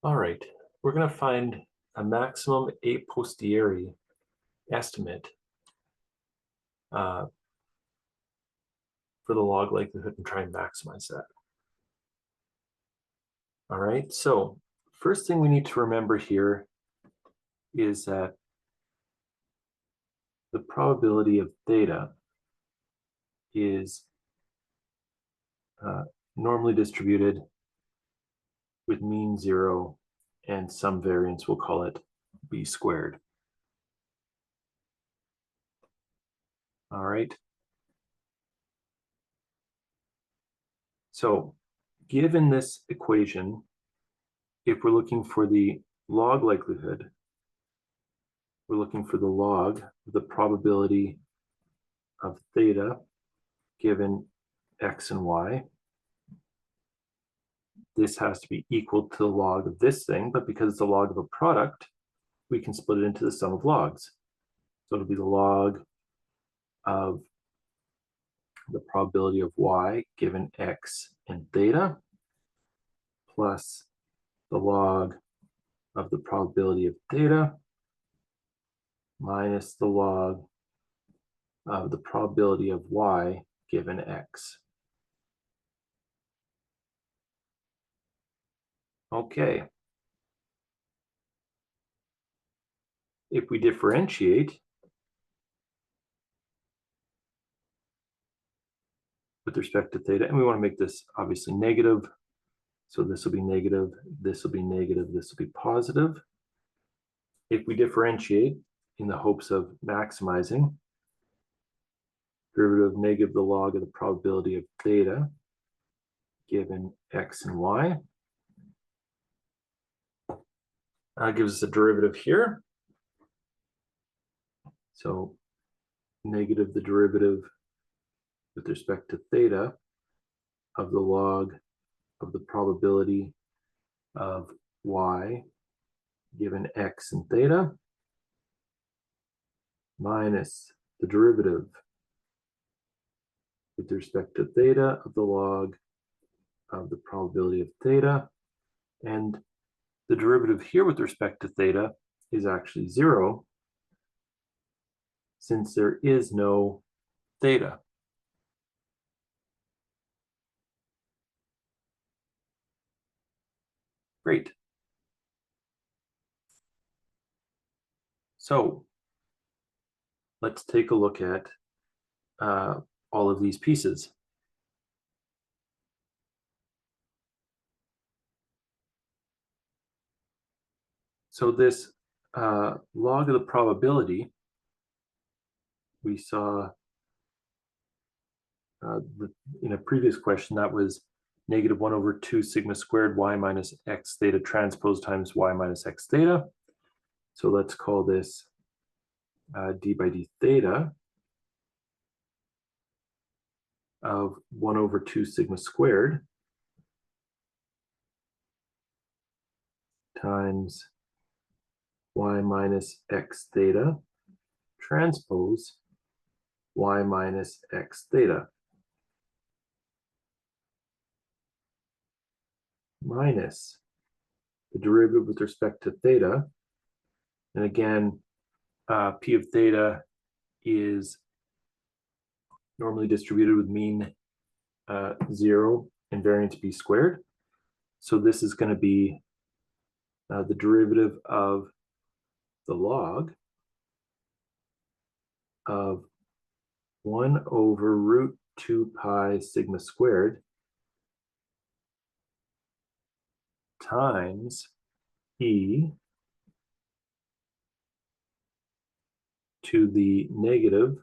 All right, we're going to find a maximum a posteriori estimate for the log likelihood and try and maximize that. All right, so first thing we need to remember here is that the probability of theta is normally distributed with mean 0 and some variance, we'll call it b squared. All right. So given this equation, if we're looking for the log likelihood, we're looking for the log of the probability of theta given x and y. This has to be equal to the log of this thing, but because it's the log of a product, we can split it into the sum of logs. So it'll be the log of the probability of y given x and theta plus the log of the probability of theta minus the log of the probability of y given x. Okay. If we differentiate with respect to theta, and we want to make this obviously negative, so this will be negative, this will be negative, this will be positive. If we differentiate in the hopes of maximizing, derivative of negative the log of the probability of theta given x and y, gives us a derivative here. So negative the derivative with respect to theta of the log of the probability of y given x and theta minus the derivative with respect to theta of the log of the probability of theta. And the derivative here with respect to theta is actually 0 since there is no theta. Great. So let's take a look at all of these pieces. So this log of the probability, we saw in a previous question, that was negative 1 over 2 sigma squared y minus x theta transpose times y minus x theta. So let's call this d by d theta of 1 over 2 sigma squared times y minus x theta transpose y minus x theta minus the derivative with respect to theta. And again, p of theta is normally distributed with mean 0 and variance b squared. So this is going to be the derivative of the log of 1 over root 2 pi sigma squared times e to the negative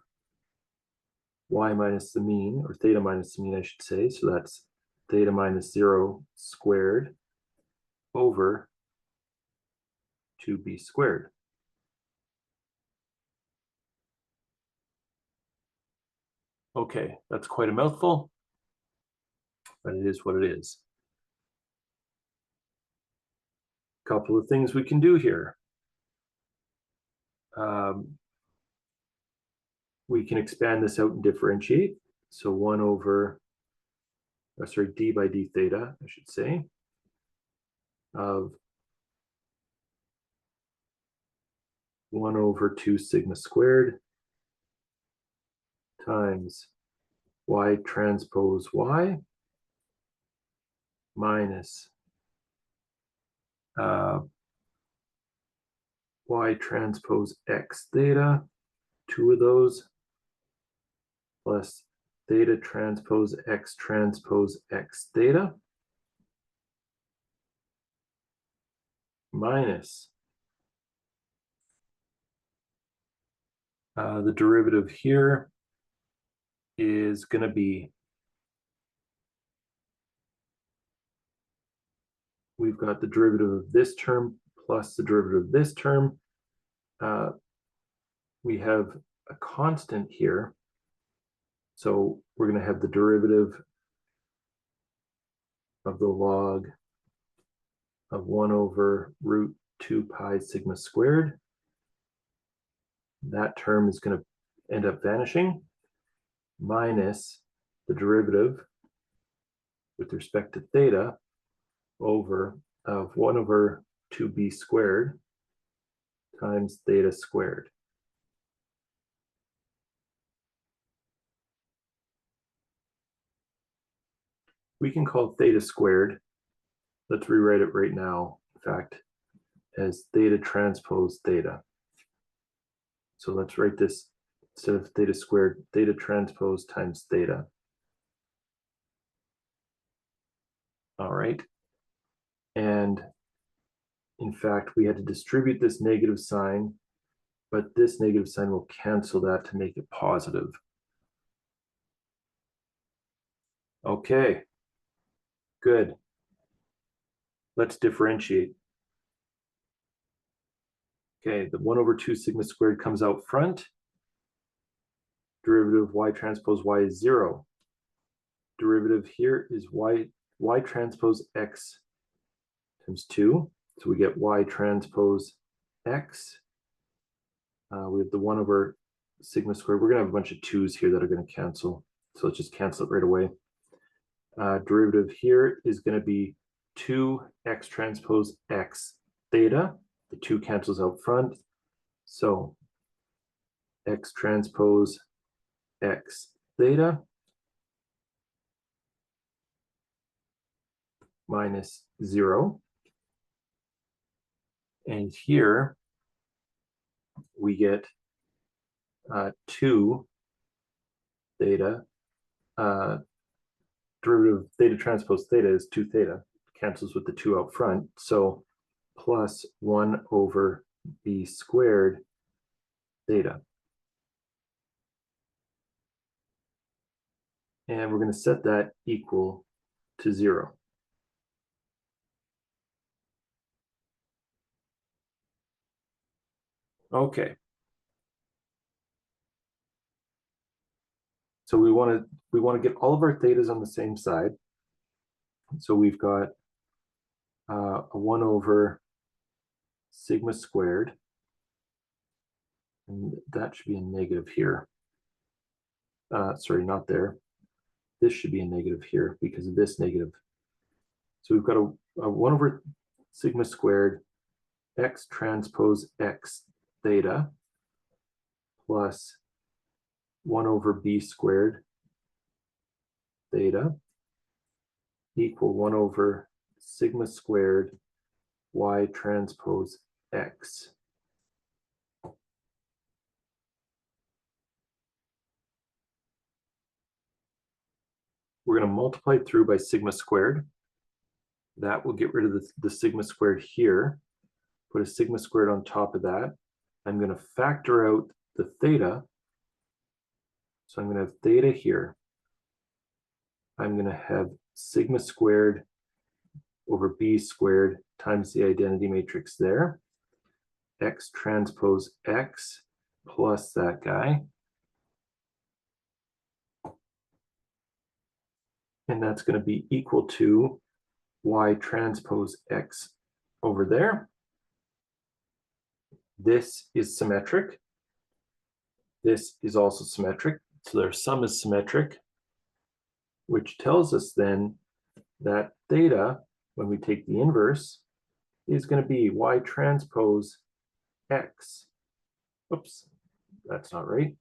y minus the mean, or theta minus the mean, I should say. So that's theta minus 0 squared over 2b squared. Okay, that's quite a mouthful, but it is what it is. A couple of things we can do here. We can expand this out and differentiate. So 1 over, d by d theta, I should say, of 1 over 2 sigma squared times y transpose y minus y transpose x theta, 2 of those, plus theta transpose x theta, minus the derivative here is going to be, we've got the derivative of this term plus the derivative of this term. We have a constant here, so we're going to have the derivative of the log of 1 over root 2 pi sigma squared. That term is going to end up vanishing, minus the derivative with respect to theta of 1 over 2b squared times theta squared. We can call theta squared, let's rewrite it right now, in fact, as theta transpose theta. So let's write this, instead of theta squared, theta transpose times theta. All right. And in fact, we had to distribute this negative sign, but this negative sign will cancel that to make it positive. Okay, good. Let's differentiate. Okay, the 1 over 2 sigma squared comes out front. Derivative of y transpose y is 0. Derivative here is y transpose x times 2. So we get y transpose x. We have the 1 over sigma squared. We're going to have a bunch of 2's here that are going to cancel. So let's just cancel it right away. Derivative here is going to be 2x transpose x theta. The 2 cancels out front. So x transpose x theta minus 0. And here we get 2 theta. Derivative of theta transpose theta is 2 theta. Cancels with the 2 out front. So plus 1 over b squared theta. And we're going to set that equal to 0. Okay. So we want to get all of our thetas on the same side. So we've got a 1 over sigma squared, and that should be a negative here. Sorry, not there. This should be a negative here because of this negative. So we've got a 1 over sigma squared x transpose x theta plus 1 over b squared theta equal 1 over sigma squared y transpose x. We're going to multiply through by sigma squared. That will get rid of the sigma squared here. Put a sigma squared on top of that. I'm going to factor out the theta. So I'm going to have theta here. I'm going to have sigma squared over b squared times the identity matrix there. X transpose x plus that guy. And that's going to be equal to y transpose x over there. This is symmetric. This is also symmetric. So their sum is symmetric, which tells us then that theta, when we take the inverse, is going to be y transpose x oops, that's not right.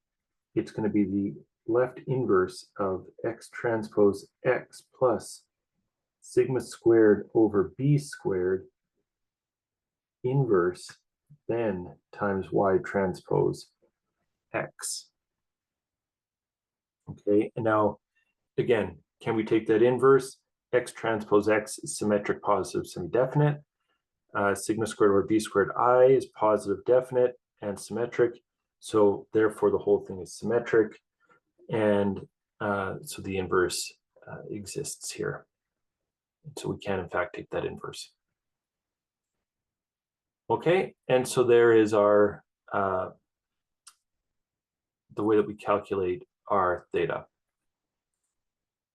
It's going to be the left inverse of X transpose X plus sigma squared over B squared inverse then times Y transpose X. Okay, and now, again, can we take that inverse? X transpose X is symmetric, positive, semi-definite. Sigma squared over B squared I is positive, definite, and symmetric. So therefore, the whole thing is symmetric. And so the inverse exists here. So we can, in fact, take that inverse. Okay, and so there is our the way that we calculate our theta.